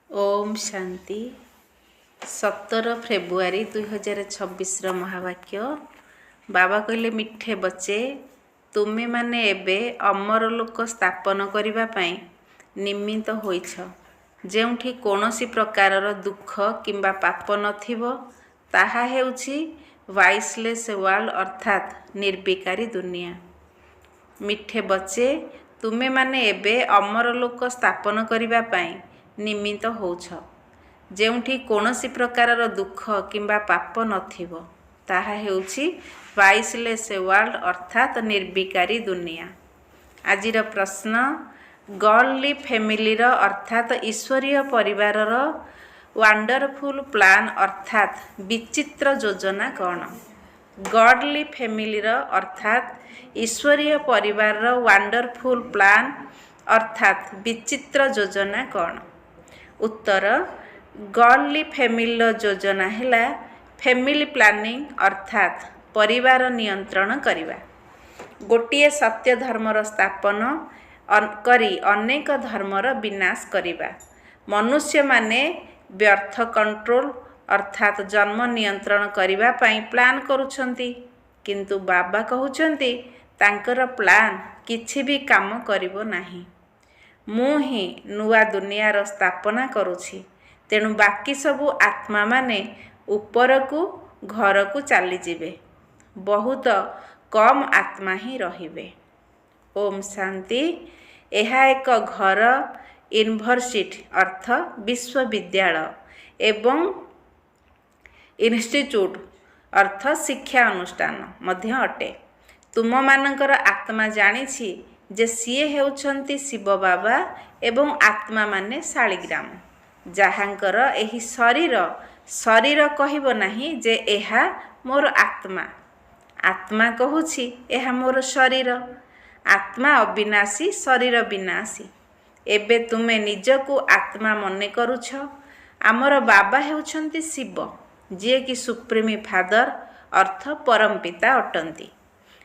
Om Shanti 17 February 2026 महावाक्य बाबा कहले मिठे बच्चे तुमे माने एबे अमर लोक स्थापन करिबा पई निमित्त होइछ जेउठी कोनोसी प्रकारर दुख किंबा पाप नथिबो ताहा हेउछि वाइसलेस वर्ल्ड अर्थात निर्विकारी दुनिया। मिठे बच्चे तुमे माने एबे अमर लोक स्थापन करिबा पई निमित्त होउछ जेउठी कोनोसी प्रकारर दुख किंबा पाप नथिबो ताहा हेउछि वाइसलेस वर्ल्ड अर्थात निर्विकारी दुनिया। आजिर प्रश्न गॉडली फैमिलीर अर्थात ईश्वरीय परिवारर वंडरफुल प्लान अर्थात विचित्र योजना कौन? गॉडली फैमिलीर अर्थात ईश्वरीय परिवारर वंडरफुल प्लान अर्थात विचित्र योजना कौन? उत्तर गॉडली फैमिली योजना है फैमिली प्लानिंग अर्थात परिवार नियंत्रण करिबा। गोटिए सत्य धर्मर स्थापन करी अनेक धर्मर विनाश करिबा। मनुष्य माने व्यर्थ कंट्रोल अर्थात जन्म नियंत्रण करिबा पई प्लान करूछंती किंतु बाबा कहउछंती तांकर प्लान किछि भी काम करिवो नाही। मु ही नुआ दुनियार स्थापना करुछि तेणु बाकी सबु आत्मा माने ऊपर को घर को चली जिवे बहुत कम आत्मा ही रहिबे। ओम शांति। एहा एक घर यूनिवर्सिटी अर्थ विश्वविद्यालय एवं इंस्टीट्यूट अर्थ शिक्षा अनुष्ठान मध्य अटे। तुम मानकर आत्मा जानिछि जे सीए हेउछंती शिव बाबा एवं आत्मा माने शालिग्राम जहाँकर एही शरीर शरीर कहिबो नाही जे एहा मोर आत्मा आत्मा कहूछि एहा मोर शरीर आत्मा अविनाशी शरीर विनाशी। एबे तुमे निजको आत्मा मने करूछ। आमर बाबा हेउछंती शिव जे कि सुप्रीम फादर अर्थ परम पिता अटंती।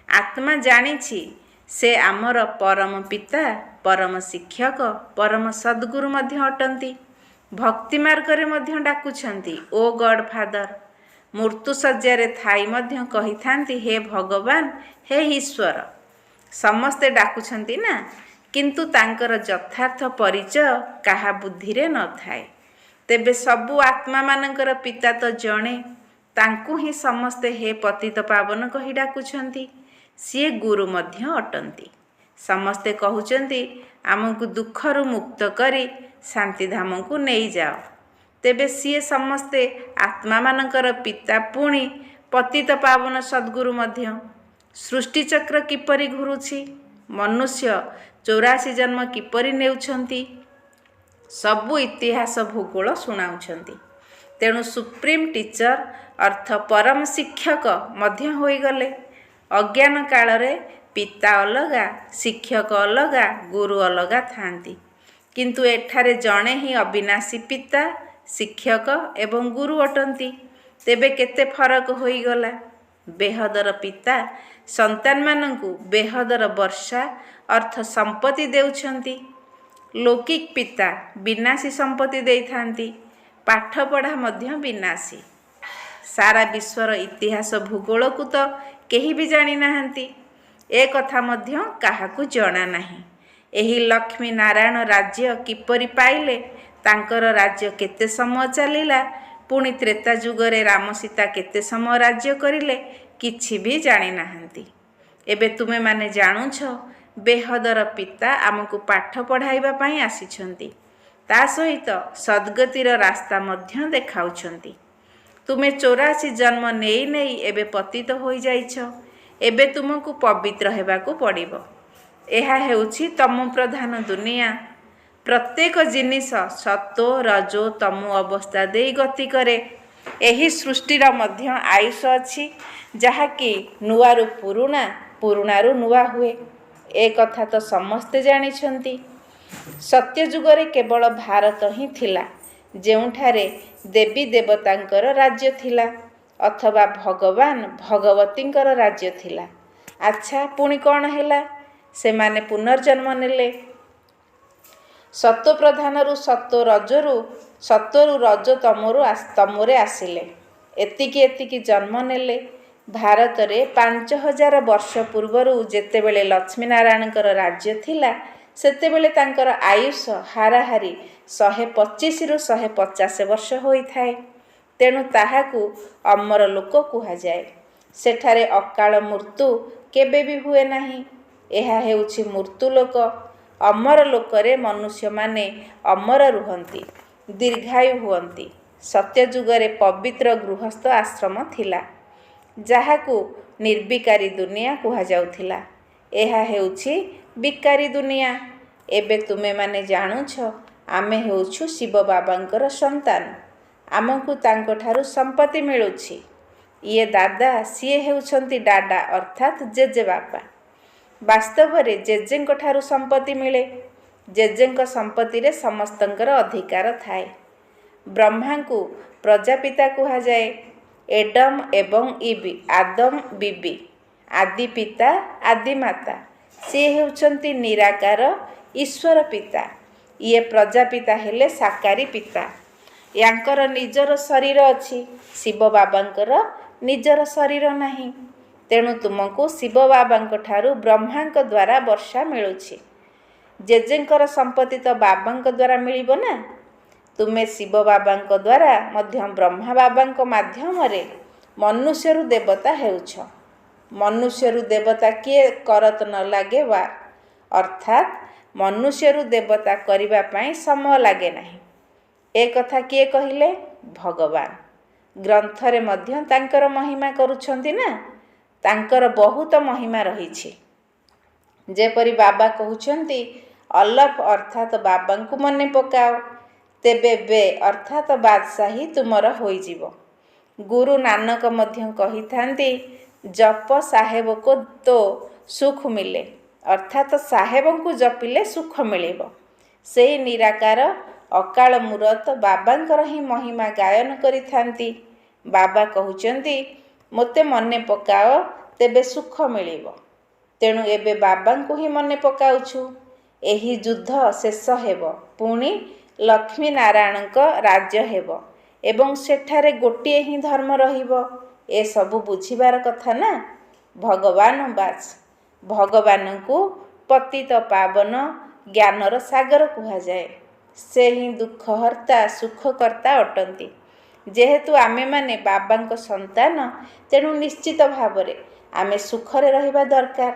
आत्मा जानिछि से आमर परम पिता परम शिक्षक परम सद्गुरु मध्य अटंती। भक्ति मार्गरे मध्य डाकुछंती ओ गॉड फादर। मृत्यु सज्जारे थाई मध्य कहिथांती हे भगवान हे ईश्वर। समस्ते डाकुछंती ना किंतु तांकर यथार्थ परिचय काहा बुद्धिरे न थाए। तेबे सबु आत्मा मानकर पिता तो जणे तांकु ही समस्ते हे पतित पावन कहि डाकुछंती। सीए गुरु मध्य अटंती। समस्ते कहउचंती आमको दुखरु मुक्त करी शांति धाम को नहीं जाओ। तेबे सीए समस्ते आत्मा मानकर पिता पुणी पतित पावन सद्गुरु मध्य। सृष्टि चक्र किपरि घुरुछि मनुष्य 84 जन्म किपरि नेउछंती सबु इतिहास भूगोल सुनाउछंती। तेणु सुप्रीम टीचर अर्थ परम शिक्षक मध्य होई गले। अज्ञान कालरे पिता अलगा शिक्षक अलगा गुरु अलगा थांती किंतु एठारे जणे ही अविनाशी पिता शिक्षक एवं गुरु अटंती। तेबे केते फरक होई गला। बेहदर पिता संतान मानंकु बेहदर वर्षा अर्थ संपत्ति देउछंती। लौकिक पिता विनाशी संपत्ति देइथांती पाठ पढ़ा मध्य विनाशी। सारा विश्वर इतिहास भूगोल को तो केही भी जानी नाहंती। ए कथा मध्य काहाकु जणा नाही। एही लक्ष्मी नारायण राज्य किपरि पाइले तांकर राज्य केते समय चलिला पुणी त्रेता युगरे राम सीता केते समय राज्य करिले किछि भी जानी नाहंती। एबे तुमे माने जानुछ बेहदर पिता आमको पाठ पढ़ाइबा पई आसीछंती ता सहित सद्गतिर रास्ता मध्य देखाउछंती। तुमे 84 जन्म नेई नेई एबे पतित होई जाइछ। एबे तुमको पवित्र हेबाकू पड़िबो। एहा हेउछि तमो प्रधान दुनिया। प्रत्येक जिनिस सतो रजो तमो अवस्था देई गति करे। एही सृष्टिर मध्य आयुष अछि जहा कि नुआरु पुरुणा पुरुणारु नुआ हुए। ए कथा तो समस्ते जानिछंती। सत्य जुगरे केवल भारत ही थिला जेउठारे देवी देवतांकर राज्य थिला अथवा भगवान भगवतींकर राज्य थिला। अच्छा पुणी कौन हैला से माने पुनर्जन्म नेले। ସତ୍ତ୍ୱ ପ୍ରଧାନରୁ ସତ୍ତ୍ୱ ରଜରୁ ସତ୍ତ୍ୱରୁ ରଜ ତମରେ ଆସିଲେ। ଏତିକି ଜନ୍ମ ନେଲେ। ଭାରତରେ 5000 ବର୍ଷ ପୂର୍ବରୁ ଯେତେବେଳେ ଲକ୍ଷ୍ମୀନାରାୟଣଙ୍କର ରାଜ୍ୟ ଥିଲା, ସେତେବେଳେ ତାଙ୍କର ଆୟୁଷ ହାରାହାରି 125ରୁ 150 ବର୍ଷ ହୋଇଥାଏ। ତେଣୁ ତାହାକୁ ଅମର ଲୋକ କୁହାଯାଏ। ସେଠାରେ ଅକାଳ ମୃତ୍ୟୁ କେବେ ବି ହୁଏ ନାହିଁ। ଏହା ହେଉଛି ମୃତ୍ୟୁଲୋକ। ଅମର ଲୋକରେ ମନୁଷ୍ୟମାନେ ଅମର ରୁହନ୍ତି, ଦୀର୍ଘାୟୁ ହୁଅନ୍ତି। ସତ୍ୟଯୁଗରେ ପବିତ୍ର ଗୃହସ୍ଥ ଆଶ୍ରମ ଥିଲା, ଯାହାକୁ ନିର୍ବିକାରୀ ଦୁନିଆ କୁହାଯାଉଥିଲା। ଏହା ହେଉଛି ବିକାରୀ ଦୁନିଆ। ଏବେ ତୁମେମାନେ ଜାଣୁଛ, ଆମେ ହେଉଛୁ ଶିବ ବାବାଙ୍କର ସନ୍ତାନ। ଆମକୁ ତାଙ୍କଠାରୁ ସମ୍ପତ୍ତି ମିଳୁଛି। ଇଏ ଦାଦା, ସିଏ ହେଉଛନ୍ତି ଡାଡା ଅର୍ଥାତ୍ ଜେଜେବାପା। ବାସ୍ତବରେ ଜେଜେଙ୍କଠାରୁ ସମ୍ପତ୍ତି ମିଳେ। ଜେଜେଙ୍କ ସମ୍ପତ୍ତିରେ ସମସ୍ତଙ୍କର ଅଧିକାର ଥାଏ। ବ୍ରହ୍ମାଙ୍କୁ ପ୍ରଜାପିତା କୁହାଯାଏ। ଏଡମ ଏବଂ ଇବ୍, ଆଦମ ବିବି, ଆଦି ପିତା ଆଦି ମାତା। ସିଏ ହେଉଛନ୍ତି ନିରାକାର ଈଶ୍ୱର ପିତା। ଇଏ ପ୍ରଜାପିତା ହେଲେ ସାକାରୀ ପିତା। ୟାଙ୍କର ନିଜର ଶରୀର ଅଛି। ଶିବ ବାବାଙ୍କର ନିଜର ଶରୀର ନାହିଁ। ତେଣୁ ତୁମକୁ ଶିବ ବାବାଙ୍କଠାରୁ ବ୍ରହ୍ମାଙ୍କ ଦ୍ୱାରା ବର୍ଷା ମିଳୁଛି। ଜେଜେଙ୍କର ସମ୍ପତ୍ତି ତ ବାବାଙ୍କ ଦ୍ୱାରା ମିଳିବ ନା। ତୁମେ ଶିବ ବାବାଙ୍କ ଦ୍ୱାରା ମଧ୍ୟ ବ୍ରହ୍ମା ବାବାଙ୍କ ମାଧ୍ୟମରେ ମନୁଷ୍ୟରୁ ଦେବତା ହେଉଛ। ମନୁଷ୍ୟରୁ ଦେବତା କିଏ କରତ ନ ଲାଗେ ବାର, ଅର୍ଥାତ୍ ମନୁଷ୍ୟରୁ ଦେବତା କରିବା ପାଇଁ ସମୟ ଲାଗେ ନାହିଁ। ଏ କଥା କିଏ କହିଲେ? ଭଗବାନ। ଗ୍ରନ୍ଥରେ ମଧ୍ୟ ତାଙ୍କର ମହିମା କରୁଛନ୍ତି ନା। ତାଙ୍କର ବହୁତ ମହିମା ରହିଛି। ଯେପରି ବାବା କହୁଛନ୍ତି, ଅଲଫ ଅର୍ଥାତ୍ ବାବାଙ୍କୁ ମନେ ପକାଅ, ତେବେ ବେ ଅର୍ଥାତ୍ ବାଦଶାହୀ ତୁମର ହୋଇଯିବ। ଗୁରୁ ନାନକ ମଧ୍ୟ କହିଥାନ୍ତି, ଜପ ସାହେବକୁ ତୋ ସୁଖ ମିଲେ, ଅର୍ଥାତ୍ ସାହେବଙ୍କୁ ଜପିଲେ ସୁଖ ମିଳିବ। ସେହି ନିରାକାର ଅକାଳ ମୂରତ ବାବାଙ୍କର ହିଁ ମହିମା ଗାୟନ କରିଥାନ୍ତି। ବାବା କହୁଛନ୍ତି, ମୋତେ ମନେ ପକାଅ, ତେବେ ସୁଖ ମିଳିବ। ତେଣୁ ଏବେ ବାବାଙ୍କୁ ହିଁ ମନେ ପକାଉଛୁ। ଏହି ଯୁଦ୍ଧ ଶେଷ ହେବ, ପୁଣି ଲକ୍ଷ୍ମୀ ନାରାୟଣଙ୍କ ରାଜ୍ୟ ହେବ ଏବଂ ସେଠାରେ ଗୋଟିଏ ହିଁ ଧର୍ମ ରହିବ। ଏସବୁ ବୁଝିବାର କଥା ନା। ଭଗବାନ ବାସ୍। ଭଗବାନଙ୍କୁ ପତିତ ପାବନ ଜ୍ଞାନର ସାଗର କୁହାଯାଏ। ସେ ହିଁ ଦୁଃଖହର୍ତ୍ତା ସୁଖକର୍ତ୍ତା ଅଟନ୍ତି। ଯେହେତୁ ଆମେମାନେ ବାବାଙ୍କ ସନ୍ତାନ, ତେଣୁ ନିଶ୍ଚିତ ଭାବରେ ଆମେ ସୁଖରେ ରହିବା ଦରକାର।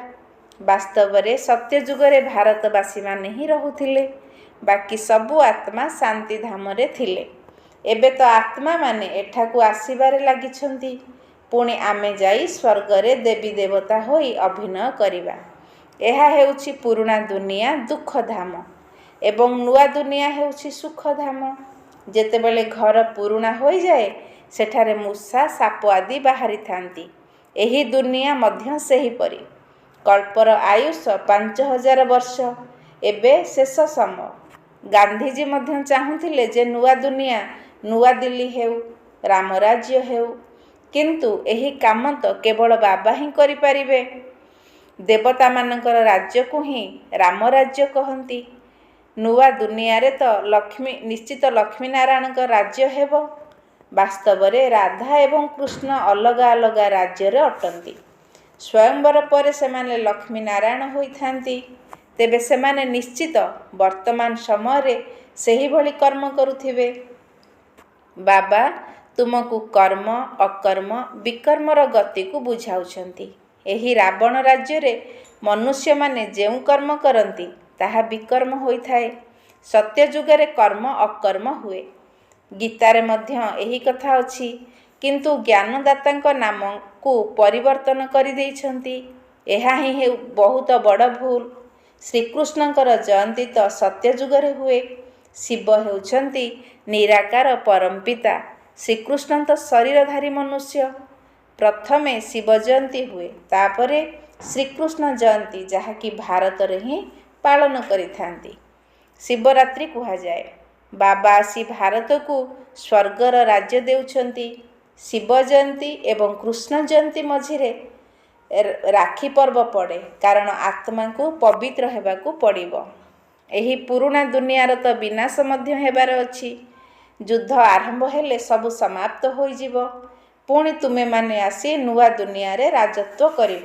ବାସ୍ତବରେ ସତ୍ୟଯୁଗରେ ଭାରତବାସୀମାନେ ହିଁ ରହୁଥିଲେ। ବାକି ସବୁ ଆତ୍ମା ଶାନ୍ତିଧାମରେ ଥିଲେ। ଏବେ ତ ଆତ୍ମାମାନେ ଏଠାକୁ ଆସିବାରେ ଲାଗିଛନ୍ତି। ପୁଣି ଆମେ ଯାଇ ସ୍ୱର୍ଗରେ ଦେବୀ ଦେବତା ହୋଇ ଅଭିନୟ କରିବା। ଏହା ହେଉଛି ପୁରୁଣା ଦୁନିଆ ଦୁଃଖଧାମ ଏବଂ ନୂଆ ଦୁନିଆ ହେଉଛି ସୁଖଧାମ। ଯେତେବେଳେ ଘର ପୁରୁଣା ହୋଇଯାଏ, ସେଠାରେ ମୂଷା ସାପ ଆଦି ବାହାରିଥାନ୍ତି। ଏହି ଦୁନିଆ ମଧ୍ୟ ସେହିପରି। କଳ୍ପର ଆୟୁଷ 5000 ବର୍ଷ। ଏବେ ଶେଷ ସମୟ। ଗାନ୍ଧିଜୀ ମଧ୍ୟ ଚାହୁଁଥିଲେ ଯେ ନୂଆ ଦୁନିଆ, ନୂଆ ଦିଲ୍ଲୀ ହେଉ, ରାମରାଜ୍ୟ ହେଉ। କିନ୍ତୁ ଏହି କାମ ତ କେବଳ ବାବା ହିଁ କରିପାରିବେ। ଦେବତାମାନଙ୍କର ରାଜ୍ୟକୁ ହିଁ ରାମରାଜ୍ୟ କହନ୍ତି। ନୂଆ ଦୁନିଆରେ ତ ନିଶ୍ଚିତ ଲକ୍ଷ୍ମୀନାରାୟଣଙ୍କ ରାଜ୍ୟ ହେବ। ବାସ୍ତବରେ ରାଧା ଏବଂ କୃଷ୍ଣ ଅଲଗା ଅଲଗା ରାଜ୍ୟରେ ଅଟନ୍ତି। ସ୍ୱୟଂବର ପରେ ସେମାନେ ଲକ୍ଷ୍ମୀନାରାୟଣ ହୋଇଥାନ୍ତି। ତେବେ ସେମାନେ ନିଶ୍ଚିତ ବର୍ତ୍ତମାନ ସମୟରେ ସେହିଭଳି କର୍ମ କରୁଥିବେ। ବାବା ତୁମକୁ କର୍ମ, ଅକର୍ମ, ବିକର୍ମର ଗତିକୁ ବୁଝାଉଛନ୍ତି। ଏହି ରାବଣ ରାଜ୍ୟରେ ମନୁଷ୍ୟମାନେ ଯେଉଁ କର୍ମ କରନ୍ତି, ତାହା ବିକର୍ମ ହୋଇଥାଏ। ସତ୍ୟଯୁଗରେ କର୍ମ ଅକର୍ମ ହୁଏ। ଗୀତାରେ ମଧ୍ୟ ଏହି କଥା ଅଛି। କିନ୍ତୁ ଜ୍ଞାନଦାତାଙ୍କ ନାମକୁ ପରିବର୍ତ୍ତନ କରିଦେଇଛନ୍ତି। ଏହା ହିଁ ବହୁତ ବଡ଼ ଭୁଲ। ଶ୍ରୀକୃଷ୍ଣଙ୍କର ଜୟନ୍ତୀ ତ ସତ୍ୟଯୁଗରେ ହୁଏ। ଶିବ ହେଉଛନ୍ତି ନିରାକାର ପରମପିତା। ଶ୍ରୀକୃଷ୍ଣ ତ ଶରୀରଧାରୀ ମନୁଷ୍ୟ। ପ୍ରଥମେ ଶିବ ଜୟନ୍ତୀ ହୁଏ, ତାପରେ ଶ୍ରୀକୃଷ୍ଣ ଜୟନ୍ତୀ, ଯାହାକି ଭାରତରେ ହିଁ ପାଳନ କରିଥାନ୍ତି। ଶିବରାତ୍ରି କୁହାଯାଏ। ବାବା ଆସି ଭାରତକୁ ସ୍ୱର୍ଗର ରାଜ୍ୟ ଦେଉଛନ୍ତି। ଶିବ ଜୟନ୍ତୀ ଏବଂ କୃଷ୍ଣ ଜୟନ୍ତୀ ମଝିରେ ରାକ୍ଷୀ ପର୍ବ ପଡ଼େ, କାରଣ ଆତ୍ମାକୁ ପବିତ୍ର ହେବାକୁ ପଡ଼ିବ। ଏହି ପୁରୁଣା ଦୁନିଆର ତ ବିନାଶ ମଧ୍ୟ ହେବାର ଅଛି। ଯୁଦ୍ଧ ଆରମ୍ଭ ହେଲେ ସବୁ ସମାପ୍ତ ହୋଇଯିବ। ପୁଣି ତୁମେମାନେ ଆସି ନୂଆ ଦୁନିଆରେ ରାଜତ୍ୱ କରିବ।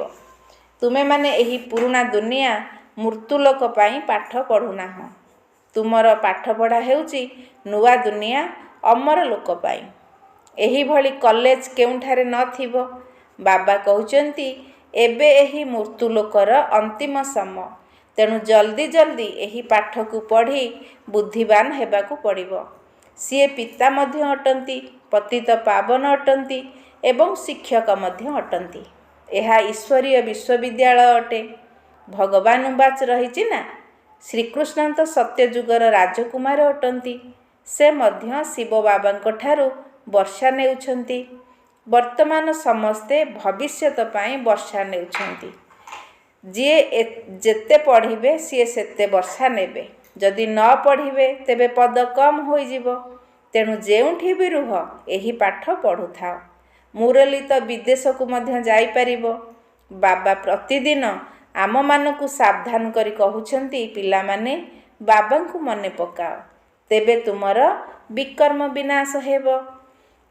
ତୁମେମାନେ ଏହି ପୁରୁଣା ଦୁନିଆ ମୃତ୍ୟୁଲୋକ ପାଇଁ ପାଠ ପଢ଼ୁନାହଁ। ତୁମର ପାଠପଢ଼ା ହେଉଛି ନୂଆ ଦୁନିଆ ଅମର ଲୋକ ପାଇଁ। ଏହିଭଳି କଲେଜ କେଉଁଠାରେ ନଥିବ। ବାବା କହୁଛନ୍ତି ଏବେ ଏହି ମୃତ୍ୟୁଲୋକର ଅନ୍ତିମ ସମୟ। ତେଣୁ ଜଲ୍ଦି ଜଲ୍ଦି ଏହି ପାଠକୁ ପଢ଼ି ବୁଦ୍ଧିମାନ ହେବାକୁ ପଡ଼ିବ। ସିଏ ପିତା ମଧ୍ୟ ଅଟନ୍ତି, ପତିତ ପାବନ ଅଟନ୍ତି ଏବଂ ଶିକ୍ଷକ ମଧ୍ୟ ଅଟନ୍ତି। ଏହା ଈଶ୍ୱରୀୟ ବିଶ୍ୱବିଦ୍ୟାଳୟ ଅଟେ। ଭଗବାନ ବାଚ ରହିଛି ନା, ଶ୍ରୀକୃଷ୍ଣ ତ ସତ୍ୟଯୁଗର ରାଜକୁମାର ଅଟନ୍ତି। ସେ ମଧ୍ୟ ଶିବ ବାବାଙ୍କ ଠାରୁ ବର୍ଷା ନେଉଛନ୍ତି। ବର୍ତ୍ତମାନ ସମସ୍ତେ ଭବିଷ୍ୟତ ପାଇଁ ବର୍ଷା ନେଉଛନ୍ତି। ଯିଏ ଯେତେ ପଢ଼ିବେ ସିଏ ସେତେ ବର୍ଷା ନେବେ। ଯଦି ନ ପଢ଼ିବେ ତେବେ ପଦ କମ୍ ହୋଇଯିବ। ତେଣୁ ଯେଉଁଠି ବି ରୁହ ଏହି ପାଠ ପଢ଼ୁଥାଅ। ମୁରଲୀ ତ ବିଦେଶକୁ ମଧ୍ୟ ଯାଇପାରିବ। ବାବା ପ୍ରତିଦିନ ଆମମାନଙ୍କୁ ସାବଧାନ କରି କହୁଛନ୍ତି, ପିଲାମାନେ ବାବାଙ୍କୁ ମନେ ପକାଅ, ତେବେ ତୁମର ବିକର୍ମ ବିନାଶ ହେବ।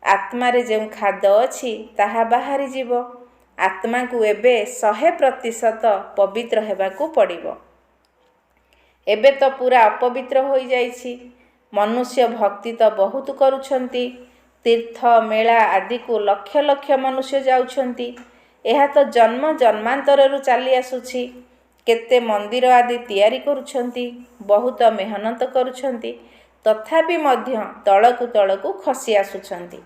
ଆତ୍ମାରେ ଯେଉଁ ଖାଦ ଅଛି ତାହା ବାହାରିଯିବ। ଆତ୍ମାକୁ ଏବେ 100% ପବିତ୍ର ହେବାକୁ ପଡ଼ିବ। ଏବେ ତ ପୁରା ଅପବିତ୍ର ହୋଇଯାଇଛି। ମନୁଷ୍ୟ ଭକ୍ତି ତ ବହୁତ କରୁଛନ୍ତି। ତୀର୍ଥ ମେଳା ଆଦିକୁ ଲକ୍ଷ ଲକ୍ଷ ମନୁଷ୍ୟ ଯାଉଛନ୍ତି। ଏହା ତ ଜନ୍ମ ଜନ୍ମାନ୍ତରରୁ ଚାଲି ଆସୁଛି। କେତେ ମନ୍ଦିର ଆଦି ତିଆରି କରୁଛନ୍ତି, ବହୁତ ମେହନତ କରୁଛନ୍ତି, ତଥାପି ମଧ୍ୟ ତଳକୁ ତଳକୁ ଖସି ଆସୁଛନ୍ତି।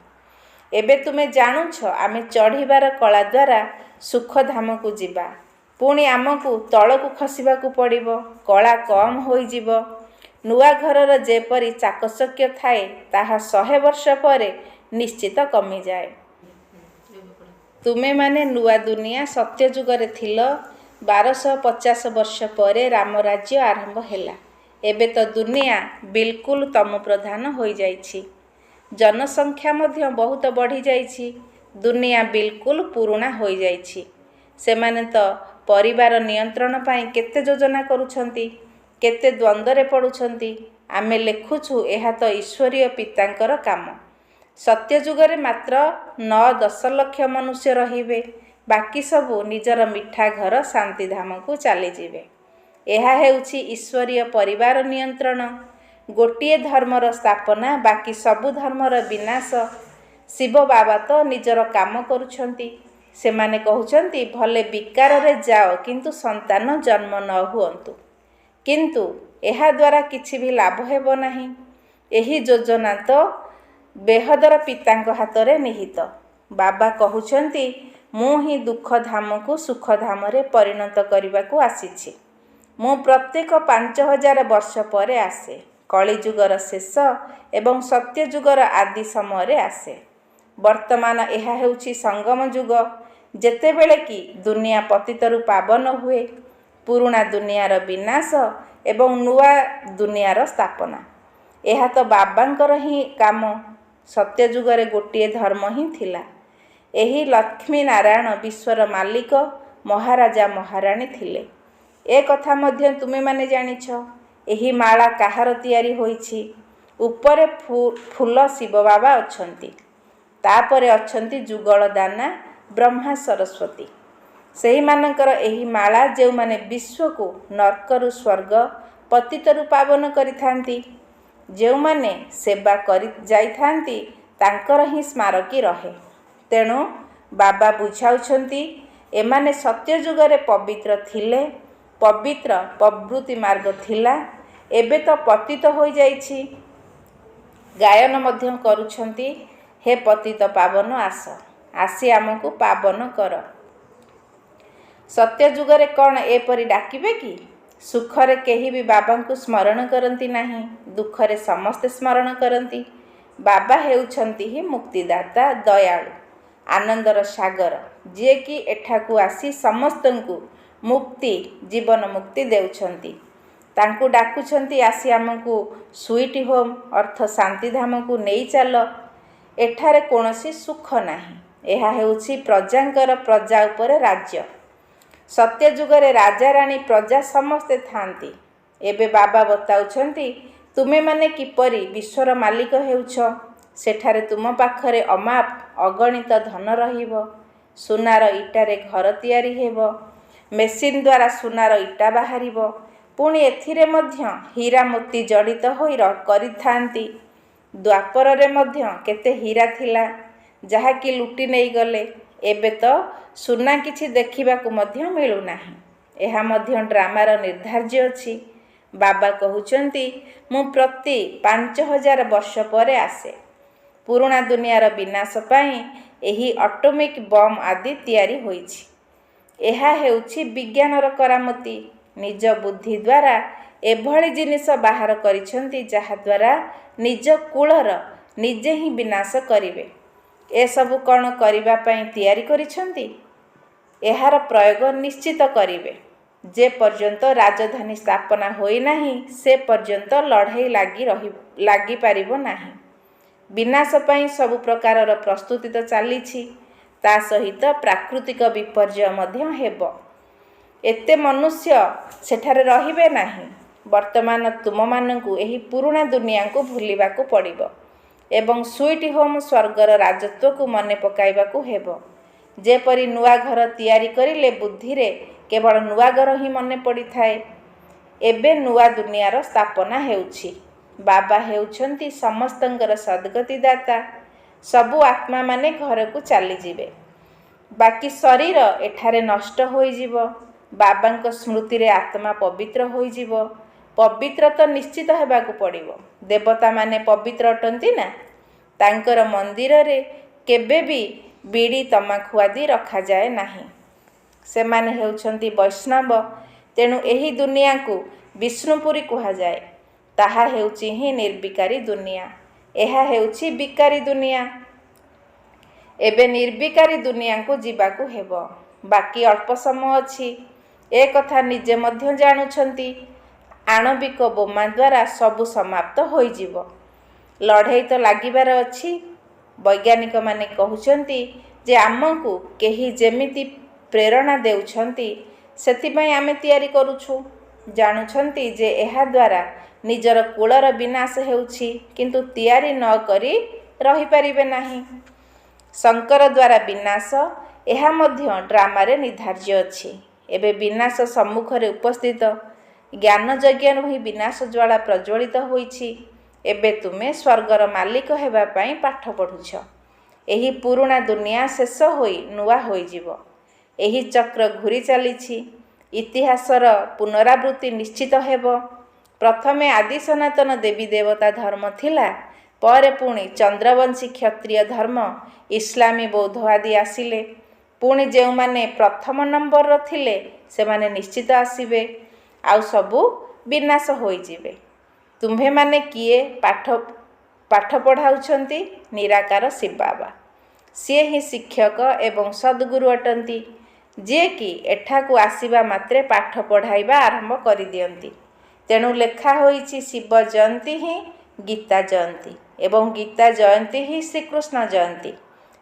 ଏବେ ତୁମେ ଜାଣୁଛ ଆମେ ଚଢ଼ିବାର କଳା ଦ୍ୱାରା ସୁଖଧାମକୁ ଯିବା। ପୁଣି ଆମକୁ ତଳକୁ ଖସିବାକୁ ପଡ଼ିବ। କଳା କମ୍ ହୋଇଯିବ। ନୂଆ ଘରର ଯେପରି ଚାକଚକ୍ୟ ଥାଏ ତାହା 100 ବର୍ଷ ପରେ ନିଶ୍ଚିତ କମିଯାଏ। ତୁମେମାନେ ନୂଆ ଦୁନିଆ ସତ୍ୟଯୁଗରେ ଥିଲ। 1250 ବର୍ଷ ପରେ ରାମରାଜ୍ୟ ଆରମ୍ଭ ହେଲା। ଏବେ ତ ଦୁନିଆ ବିଲକୁଲ ତମୋପ୍ରଧାନ ହୋଇଯାଇଛି। ଜନସଂଖ୍ୟା ମଧ୍ୟ ବହୁତ ବଢ଼ିଯାଇଛି। ଦୁନିଆ ବିଲକୁଲ ପୁରୁଣା ହୋଇଯାଇଛି। ସେମାନେ ତ ପରିବାର ନିୟନ୍ତ୍ରଣ ପାଇଁ କେତେ ଯୋଜନା କରୁଛନ୍ତି, କେତେ ଦ୍ୱନ୍ଦ୍ୱରେ ପଡ଼ୁଛନ୍ତି। ଆମେ ଲେଖୁଛୁ ଏହା ତ ଈଶ୍ୱରୀୟ ପିତାଙ୍କର କାମ। ସତ୍ୟଯୁଗରେ ମାତ୍ର 9-10 ଲକ୍ଷ ମନୁଷ୍ୟ ରହିବେ। ବାକି ସବୁ ନିଜର ମିଠା ଘର ଶାନ୍ତିଧାମକୁ ଚାଲିଯିବେ। ଏହା ହେଉଛି ଈଶ୍ୱରୀୟ ପରିବାର ନିୟନ୍ତ୍ରଣ। ଗୋଟିଏ ଧର୍ମର ସ୍ଥାପନା, ବାକି ସବୁ ଧର୍ମର ବିନାଶ। ଶିବ ବାବା ତ ନିଜର କାମ କରୁଛନ୍ତି। ସେମାନେ କହୁଛନ୍ତି ଭଲେ ବିକାରରେ ଯାଅ କିନ୍ତୁ ସନ୍ତାନ ଜନ୍ମ ନ ହୁଅନ୍ତୁ। କିନ୍ତୁ ଏହାଦ୍ୱାରା କିଛି ବି ଲାଭ ହେବ ନାହିଁ। ଏହି ଯୋଜନା ତ ବେହଦର ପିତାଙ୍କ ହାତରେ ନିହିତ। ବାବା କହୁଛନ୍ତି ମୁଁ ହିଁ ଦୁଃଖ ଧାମକୁ ସୁଖଧାମରେ ପରିଣତ କରିବାକୁ ଆସିଛି। ମୁଁ ପ୍ରତ୍ୟେକ 5000 ବର୍ଷ ପରେ ଆସେ। କଳିଯୁଗର ଶେଷ ଏବଂ ସତ୍ୟଯୁଗର ଆଦି ସମୟରେ ଆସେ। ବର୍ତ୍ତମାନ ଏହା ହେଉଛି ସଙ୍ଗମ ଯୁଗ, ଯେତେବେଳେ କି ଦୁନିଆ ପତିତରୁ ପାବନ ହୁଏ। ପୁରୁଣା ଦୁନିଆର ବିନାଶ ଏବଂ ନୂଆ ଦୁନିଆର ସ୍ଥାପନା। ଏହା ତ ବାବାଙ୍କର ହିଁ କାମ। ସତ୍ୟଯୁଗରେ ଗୋଟିଏ ଧର୍ମ ହିଁ ଥିଲା। ଏହି ଲକ୍ଷ୍ମୀ ନାରାୟଣ ବିଶ୍ୱର ମାଲିକ, ମହାରାଜା ମହାରାଣୀ ଥିଲେ। ଏ କଥା ମଧ୍ୟ ତୁମେମାନେ ଜାଣିଛ। ଏହି ମାଳା କାହାର ତିଆରି ହୋଇଛି? ଉପରେ ଫୁଲ ଶିବ ବାବା ଅଛନ୍ତି। ତାପରେ ଅଛନ୍ତି ଯୁଗଳ ଦାନା ବ୍ରହ୍ମା ସରସ୍ୱତୀ। ସେହିମାନଙ୍କର ଏହି ମାଳା ଯେଉଁମାନେ ବିଶ୍ୱକୁ ନର୍କରୁ ସ୍ୱର୍ଗ, ପତିତରୁ ପାବନ କରିଥାନ୍ତି। ଯେଉଁମାନେ ସେବା କରି ଯାଇଥାନ୍ତି ତାଙ୍କର ହିଁ ସ୍ମାରକୀ ରହେ। ତେଣୁ ବାବା ବୁଝାଉଛନ୍ତି ଏମାନେ ସତ୍ୟଯୁଗରେ ପବିତ୍ର ଥିଲେ। ପବିତ୍ର ପ୍ରବୃତ୍ତି ମାର୍ଗ ଥିଲା। ଏବେ ତ ପତିତ ହୋଇଯାଇଛି। ଗାୟନ ମଧ୍ୟ କରୁଛନ୍ତି, ହେ ପତିତ ପାବନ ଆସ, ଆସି ଆମକୁ ପାବନ କର। ସତ୍ୟଯୁଗରେ କ'ଣ ଏପରି ଡାକିବେ କି? ସୁଖରେ କେହି ବି ବାବାଙ୍କୁ ସ୍ମରଣ କରନ୍ତି ନାହିଁ। ଦୁଃଖରେ ସମସ୍ତେ ସ୍ମରଣ କରନ୍ତି। ବାବା ହେଉଛନ୍ତି ହିଁ ମୁକ୍ତିଦାତା, ଦୟାଳୁ, ଆନନ୍ଦର ସାଗର, ଯିଏକି ଏଠାକୁ ଆସି ସମସ୍ତଙ୍କୁ ମୁକ୍ତି, ଜୀବନ ମୁକ୍ତି ଦେଉଛନ୍ତି। ତାଙ୍କୁ ଡାକୁଛନ୍ତି ଆସି ଆମକୁ ସୁଇଟ୍ ହୋମ୍ ଅର୍ଥ ଶାନ୍ତିଧାମକୁ ନେଇ ଚାଲ। ଏଠାରେ କୌଣସି ସୁଖ ନାହିଁ। ଏହା ହେଉଛି ପ୍ରଜାଙ୍କର ପ୍ରଜା ଉପରେ ରାଜ୍ୟ। ସତ୍ୟଯୁଗରେ ରାଜାରାଣୀ ପ୍ରଜା ସମସ୍ତେ ଥାଆନ୍ତି। ଏବେ ବାବା ବତାଉଛନ୍ତି ତୁମେମାନେ କିପରି ବିଶ୍ୱର ମାଲିକ ହେଉଛ। ସେଠାରେ ତୁମ ପାଖରେ ଅମାପ ଅଗଣିତ ଧନ ରହିବ। ସୁନାର ଇଟାରେ ଘର ତିଆରି ହେବ। ମେସିନ୍ ଦ୍ୱାରା ସୁନାର ଇଟା ବାହାରିବ। ପୁଣି ଏଥିରେ ମଧ୍ୟ ହୀରା ମୋତି ଜଡ଼ିତ ହୋଇ କରିଥାନ୍ତି। ଦ୍ୱାପରରେ ମଧ୍ୟ କେତେ ହୀରା ଥିଲା, ଯାହାକି ଲୁଟି ନେଇଗଲେ। ଏବେ ତ ସୁନା କିଛି ଦେଖିବାକୁ ମଧ୍ୟ ମିଳୁନାହିଁ। ଏହା ମଧ୍ୟ ଡ୍ରାମାର ନିର୍ଦ୍ଧାର୍ଯ୍ୟ ଅଛି। ବାବା କହୁଛନ୍ତି ମୁଁ ପ୍ରତି 5000 ବର୍ଷ ପରେ ଆସେ। ପୁରୁଣା ଦୁନିଆର ବିନାଶ ପାଇଁ ଏହି ଅଟୋମିକ୍ ବମ୍ ଆଦି ତିଆରି ହୋଇଛି। ଏହା ହେଉଛି ବିଜ୍ଞାନର କରାମତି। ନିଜ ବୁଦ୍ଧି ଦ୍ୱାରା ଏଭଳି ଜିନିଷ ବାହାର କରିଛନ୍ତି ଯାହାଦ୍ୱାରା ନିଜ କୁଳର ନିଜେ ହିଁ ବିନାଶ କରିବେ। ଏସବୁ କ'ଣ କରିବା ପାଇଁ ତିଆରି କରିଛନ୍ତି? ଏହାର ପ୍ରୟୋଗ ନିଶ୍ଚିତ କରିବେ। ଯେ ପର୍ଯ୍ୟନ୍ତ ରାଜଧାନୀ ସ୍ଥାପନା ହୋଇନାହିଁ ସେ ପର୍ଯ୍ୟନ୍ତ ଲଢ଼େଇ ଲାଗିପାରିବ ନାହିଁ। ବିନାଶ ପାଇଁ ସବୁ ପ୍ରକାରର ପ୍ରସ୍ତୁତି ତ ଚାଲିଛି, ତା ସହିତ ପ୍ରାକୃତିକ ବିପର୍ଯ୍ୟୟ ମଧ୍ୟ ହେବ। ଏତେ ମନୁଷ୍ୟ ସେଠାରେ ରହିବେ ନାହିଁ। ବର୍ତ୍ତମାନ ତୁମମାନଙ୍କୁ ଏହି ପୁରୁଣା ଦୁନିଆକୁ ଭୁଲିବାକୁ ପଡ଼ିବ ଏବଂ ସୁଇଟ୍ ହୋମ୍ ସ୍ୱର୍ଗର ରାଜତ୍ୱକୁ ମନେ ପକାଇବାକୁ ହେବ। ଯେପରି ନୂଆ ଘର ତିଆରି କରିଲେ ବୁଦ୍ଧିରେ କେବଳ ନୂଆ ଘର ହିଁ ମନେ ପଡ଼ିଥାଏ। ଏବେ ନୂଆ ଦୁନିଆର ସ୍ଥାପନା ହେଉଛି। ବାବା ହେଉଛନ୍ତି ସମସ୍ତଙ୍କର ସଦ୍ଗତିଦାତା। ସବୁ ଆତ୍ମାମାନେ ଘରକୁ ଚାଲିଯିବେ, ବାକି ଶରୀର ଏଠାରେ ନଷ୍ଟ ହୋଇଯିବ। ବାବାଙ୍କ ସ୍ମୃତିରେ ଆତ୍ମା ପବିତ୍ର ହୋଇଯିବ। ପବିତ୍ର ତ ନିଶ୍ଚିତ ହେବାକୁ ପଡ଼ିବ। ଦେବତାମାନେ ପବିତ୍ର ଅଟନ୍ତି ନା? ତାଙ୍କର ମନ୍ଦିରରେ କେବେ ବି ବିଡ଼ି ତମାଖୁ ଆଦି ରଖାଯାଏ ନାହିଁ। ସେମାନେ ହେଉଛନ୍ତି ବୈଷ୍ଣବ। ତେଣୁ ଏହି ଦୁନିଆକୁ ବିଷ୍ଣୁପୁରୀ କୁହାଯାଏ। ତାହା ହେଉଛି ହିଁ ନିର୍ବିକାରୀ ଦୁନିଆ। ଏହା ହେଉଛି ବିକାରୀ ଦୁନିଆ। ଏବେ ନିର୍ବିକାରୀ ଦୁନିଆକୁ ଯିବାକୁ ହେବ। ବାକି ଅଳ୍ପ ସମୟ ଅଛି। ଏ କଥା ନିଜେ ମଧ୍ୟ ଜାଣୁଛନ୍ତି। ଆଣବିକ ବୋମା ଦ୍ୱାରା ସବୁ ସମାପ୍ତ ହୋଇଯିବ। ଲଢ଼େଇ ତ ଲାଗିବାର ଅଛି। ବୈଜ୍ଞାନିକମାନେ କହୁଛନ୍ତି ଯେ ଆମକୁ କେହି ଯେମିତି ପ୍ରେରଣା ଦେଉଛନ୍ତି, ସେଥିପାଇଁ ଆମେ ତିଆରି କରୁଛୁ। ଜାଣୁଛନ୍ତି ଯେ ଏହାଦ୍ୱାରା ନିଜର କୁଳର ବିନାଶ ହେଉଛି, କିନ୍ତୁ ତିଆରି ନ କରି ରହିପାରିବେ ନାହିଁ। ଶଙ୍କର ଦ୍ୱାରା ବିନାଶ, ଏହା ମଧ୍ୟ ଡ୍ରାମାରେ ନିର୍ଦ୍ଧାର୍ଯ୍ୟ ଅଛି। ଏବେ ବିନାଶ ସମ୍ମୁଖରେ ଉପସ୍ଥିତ। ଜ୍ଞାନ ଯଜ୍ଞରୁ ହିଁ ବିନାଶ ଜ୍ୱାଳା ପ୍ରଜ୍ୱଳିତ ହୋଇଛି। ଏବେ ତୁମେ ସ୍ୱର୍ଗର ମାଲିକ ହେବା ପାଇଁ ପାଠ ପଢ଼ୁଛ। ଏହି ପୁରୁଣା ଦୁନିଆ ଶେଷ ହୋଇ ନୂଆ ହୋଇଯିବ। ଏହି ଚକ୍ର ଘୂରି ଚାଲିଛି। ଇତିହାସର ପୁନରାବୃତ୍ତି ନିଶ୍ଚିତ ହେବ। ପ୍ରଥମେ ଆଦି ସନାତନ ଦେବୀ ଦେବତା ଧର୍ମ ଥିଲା। ପରେ ପୁଣି ଚନ୍ଦ୍ରବଂଶୀ କ୍ଷତ୍ରିୟ ଧର୍ମ, ଇସଲାମୀ ବୌଦ୍ଧ ଆଦି ଆସିଲେ। ପୁଣି ଯେଉଁମାନେ ପ୍ରଥମ ନମ୍ବରର ଥିଲେ ସେମାନେ ନିଶ୍ଚିତ ଆସିବେ। ଆଉ ସବୁ ବିନାଶ ହୋଇଯିବେ। ତୁମ୍ଭେମାନେ କିଏ ପାଠ ପଢ଼ାଉଛନ୍ତି? ନିରାକାର ଶିବ ବାବା। ସିଏ ହିଁ ଶିକ୍ଷକ ଏବଂ ସଦ୍ଗୁରୁ ଅଟନ୍ତି, ଯିଏକି ଏଠାକୁ ଆସିବା ମାତ୍ରେ ପାଠ ପଢ଼ାଇବା ଆରମ୍ଭ କରିଦିଅନ୍ତି। ତେଣୁ ଲେଖା ହୋଇଛି ଶିବ ଜୟନ୍ତୀ ହିଁ ଗୀତା ଜୟନ୍ତୀ ଏବଂ ଗୀତା ଜୟନ୍ତୀ ହିଁ ଶ୍ରୀକୃଷ୍ଣ ଜୟନ୍ତୀ।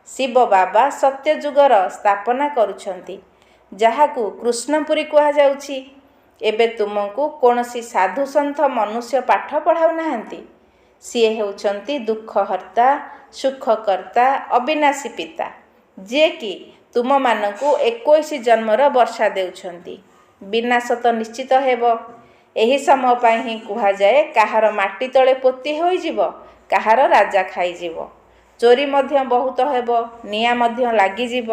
ଶିବ ବାବା ସତ୍ୟଯୁଗର ସ୍ଥାପନା କରୁଛନ୍ତି, ଯାହାକୁ କୃଷ୍ଣପୁରୀ କୁହାଯାଉଛି। ଏବେ ତୁମକୁ କୌଣସି ସାଧୁସନ୍ଥ ମନୁଷ୍ୟ ପାଠ ପଢ଼ାଉନାହାନ୍ତି। ସିଏ ହେଉଛନ୍ତି ଦୁଃଖହର୍ତ୍ତା, ସୁଖକର୍ତ୍ତା, ଅବିନାଶୀ ପିତା, ଯିଏକି ତୁମମାନଙ୍କୁ 21 ଜନ୍ମର ବର୍ଷା ଦେଉଛନ୍ତି। ବିନାଶ ତ ନିଶ୍ଚିତ ହେବ। ଏହି ସମୟ ପାଇଁ ହିଁ କୁହାଯାଏ କାହାର ମାଟି ତଳେ ପୋତି ହୋଇଯିବ, କାହାର ରାଜା ଖାଇଯିବ। ଚୋରି ମଧ୍ୟ ବହୁତ ହେବ, ନିଆଁ ମଧ୍ୟ ଲାଗିଯିବ।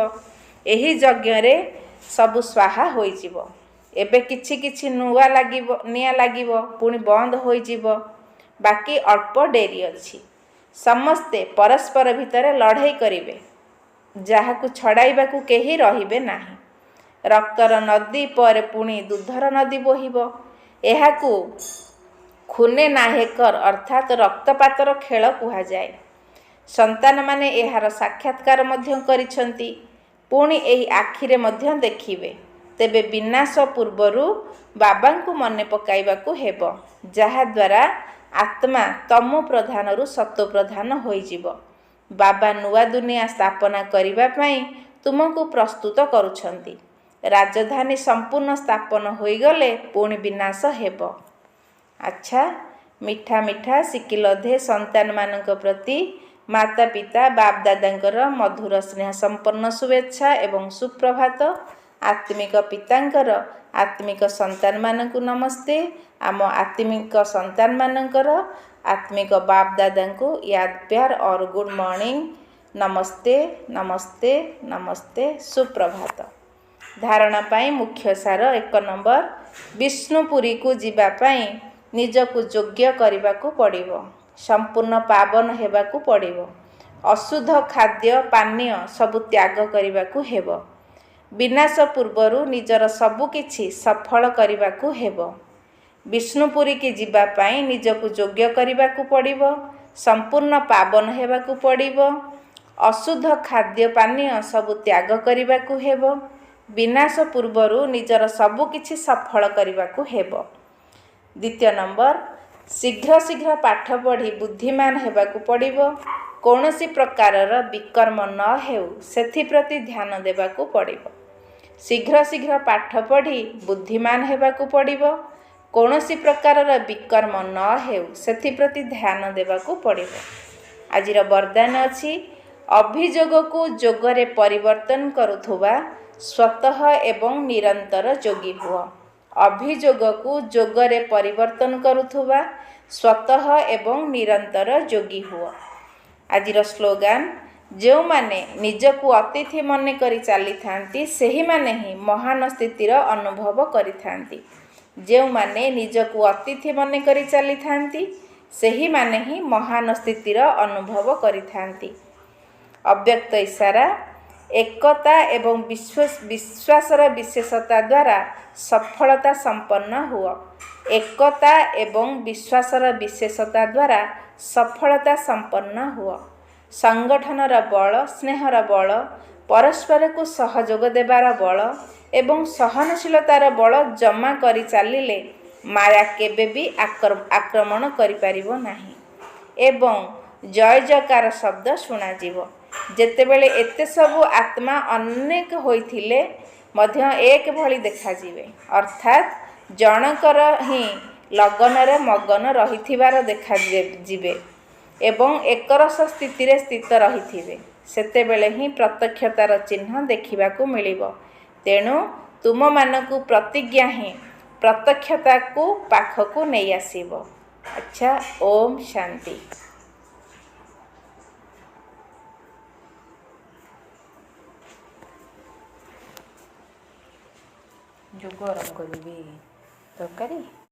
ଏହି ଯଜ୍ଞରେ ସବୁ ସ୍ୱାହା ହୋଇଯିବ। ଏବେ କିଛି କିଛି ନିଆଁ ଲାଗିବ, ପୁଣି ବନ୍ଦ ହୋଇଯିବ। ବାକି ଅଳ୍ପ ଡେରି ଅଛି। ସମସ୍ତେ ପରସ୍ପର ଭିତରେ ଲଢ଼େଇ କରିବେ, ଯାହାକୁ ଛଡ଼ାଇବାକୁ କେହି ରହିବେ ନାହିଁ। ରକ୍ତର ନଦୀ ପରେ ପୁଣି ଦୁଧର ନଦୀ ବୋହିବ। ଏହାକୁ ଖୁନେ ନାହେକର ଅର୍ଥାତ୍ ରକ୍ତପାତର ଖେଳ କୁହାଯାଏ। ସନ୍ତାନମାନେ ଏହାର ସାକ୍ଷାତକାର ମଧ୍ୟ କରିଛନ୍ତି, ପୁଣି ଏହି ଆଖିରେ ମଧ୍ୟ ଦେଖିବେ। ତେବେ ବିନାଶ ପୂର୍ବରୁ ବାବାଙ୍କୁ ମନେ ପକାଇବାକୁ ହେବ, ଯାହାଦ୍ୱାରା ଆତ୍ମା ତମୋ ପ୍ରଧାନରୁ ସତ୍ତ୍ୱ ପ୍ରଧାନ ହୋଇଯିବ। ବାବା ନୂଆ ଦୁନିଆ ସ୍ଥାପନା କରିବା ପାଇଁ ତୁମକୁ ପ୍ରସ୍ତୁତ କରୁଛନ୍ତି। ରାଜଧାନୀ ସମ୍ପୂର୍ଣ୍ଣ ସ୍ଥାପନ ହୋଇଗଲେ ପୁଣି ବିନାଶ ହେବ। ଆଚ୍ଛା ମିଠା ମିଠା ଶିକିଲଧେ ସନ୍ତାନମାନଙ୍କ ପ୍ରତି ମାତା ପିତା ବାପ ଦାଦାଙ୍କର ମଧୁର ସ୍ନେହ ସମ୍ପନ୍ନ ଶୁଭେଚ୍ଛା ଏବଂ ସୁପ୍ରଭାତ। ଆତ୍ମିକ ପିତାଙ୍କର ଆତ୍ମିକ ସନ୍ତାନମାନଙ୍କୁ ନମସ୍ତେ। ଆମ ଆତ୍ମିକ ସନ୍ତାନମାନଙ୍କର ଆତ୍ମିକ ବାପ ଦାଦାଙ୍କୁ ୟାଦ ପ୍ୟାର ଅର ଗୁଡ଼ ମର୍ଣ୍ଣିଂ, ନମସ୍ତେ ନମସ୍ତେ ନମସ୍ତେ, ସୁପ୍ରଭାତ। ଧାରଣା ପାଇଁ ମୁଖ୍ୟ ସାର 1 ନମ୍ବର, ବିଷ୍ଣୁପୁରୀକୁ ଯିବା ପାଇଁ ନିଜକୁ ଯୋଗ୍ୟ କରିବାକୁ ପଡ଼ିବ। ସମ୍ପୂର୍ଣ୍ଣ ପାବନ ହେବାକୁ ପଡ଼ିବ। ଅଶୁଦ୍ଧ ଖାଦ୍ୟ ପାନୀୟ ସବୁ ତ୍ୟାଗ କରିବାକୁ ହେବ। ବିନାଶ ପୂର୍ବରୁ ନିଜର ସବୁକିଛି ସଫଳ କରିବାକୁ ହେବ। ବିଷ୍ଣୁପୁରୀକି ଯିବା ପାଇଁ ନିଜକୁ ଯୋଗ୍ୟ କରିବାକୁ ପଡ଼ିବ। ସମ୍ପୂର୍ଣ୍ଣ ପାବନ ହେବାକୁ ପଡ଼ିବ। ଅଶୁଦ୍ଧ ଖାଦ୍ୟ ପାନୀୟ ସବୁ ତ୍ୟାଗ କରିବାକୁ ହେବ। ବିନାଶ ପୂର୍ବରୁ ନିଜର ସବୁକିଛି ସଫଳ କରିବାକୁ ହେବ। 2 ନମ୍ବର, ଶୀଘ୍ର ଶୀଘ୍ର ପାଠ ପଢ଼ି ବୁଦ୍ଧିମାନ ହେବାକୁ ପଡ଼ିବ। କୌଣସି ପ୍ରକାରର ବିକର୍ମ ନ ହେଉ ସେଥିପ୍ରତି ଧ୍ୟାନ ଦେବାକୁ ପଡ଼ିବ। ଶୀଘ୍ର ଶୀଘ୍ର ପାଠ ପଢ଼ି ବୁଦ୍ଧିମାନ ହେବାକୁ ପଡ଼ିବ। କୌଣସି ପ୍ରକାରର ବିକର୍ମ ନ ହେଉ ସେଥିପ୍ରତି ଧ୍ୟାନ ଦେବାକୁ ପଡ଼ିବ। ଆଜିର ବରଦାନ ଅଛି, ଅଭିଯୋଗକୁ ଯୋଗରେ ପରିବର୍ତ୍ତନ କରୁଥିବା ସ୍ୱତଃ ଏବଂ ନିରନ୍ତର ଯୋଗୀ ହୁଅ। ଅଭିଯୋଗକୁ ଯୋଗରେ ପରିବର୍ତ୍ତନ କରୁଥିବା ସ୍ୱତଃ ଏବଂ ନିରନ୍ତର ଯୋଗୀ ହୁଅ। ଆଜିର ସ୍ଲୋଗାନ, ଯେଉଁମାନେ ନିଜକୁ ଅତିଥି ମନେ କରି ଚାଲିଥାନ୍ତି ସେହିମାନେ ହିଁ ମହାନ ସ୍ଥିତିର ଅନୁଭବ କରିଥାନ୍ତି। ଯେଉଁମାନେ ନିଜକୁ ଅତିଥି ମନେ କରି ଚାଲିଥାନ୍ତି ସେହିମାନେ ହିଁ ମହାନ ସ୍ଥିତିର ଅନୁଭବ କରିଥାନ୍ତି। ଅବ୍ୟକ୍ତ ଇଶାରା, ଏକତା ଏବଂ ବିଶ୍ୱାସର ବିଶେଷତା ଦ୍ୱାରା ସଫଳତା ସମ୍ପନ୍ନ ହୁଅ। ଏକତା ଏବଂ ବିଶ୍ୱାସର ବିଶେଷତା ଦ୍ୱାରା ସଫଳତା ସମ୍ପନ୍ନ ହୁଅ। ସଂଗଠନର ବଳ, ସ୍ନେହର ବଳ, ପରସ୍ପରକୁ ସହଯୋଗ ଦେବାର ବଳ ଏବଂ ସହନଶୀଳତାର ବଳ ଜମା କରି ଚାଲିଲେ ମାୟା କେବେ ବି ଆକ୍ରମଣ କରିପାରିବ ନାହିଁ ଏବଂ ଜୟ ଜୟକାର ଶବ୍ଦ ଶୁଣାଯିବ। ଯେତେବେଳେ ଏତେ ସବୁ ଆତ୍ମା ଅନେକ ହୋଇଥିଲେ ମଧ୍ୟ ଏକ ଭଳି ଦେଖାଯିବେ, ଅର୍ଥାତ୍ ଜଣଙ୍କର ହିଁ ଲଗନରେ ମଗନ ରହିଥିବାର ଦେଖାଯିବେ ଏବଂ ଏକରସ ସ୍ଥିତିରେ ସ୍ଥିତ ରହିଥିବେ, ସେତେବେଳେ ହିଁ ପ୍ରତ୍ୟକ୍ଷତାର ଚିହ୍ନ ଦେଖିବାକୁ ମିଳିବ। ତେଣୁ ତୁମମାନଙ୍କୁ ପ୍ରତିଜ୍ଞା ହିଁ ପ୍ରତ୍ୟକ୍ଷତାକୁ ପାଖକୁ ନେଇ ଆସିବ। ଆଚ୍ଛା, ଓମ୍ ଶାନ୍ତି। ଯୋଗ ଗରମ କରିବି ତରକାରୀ।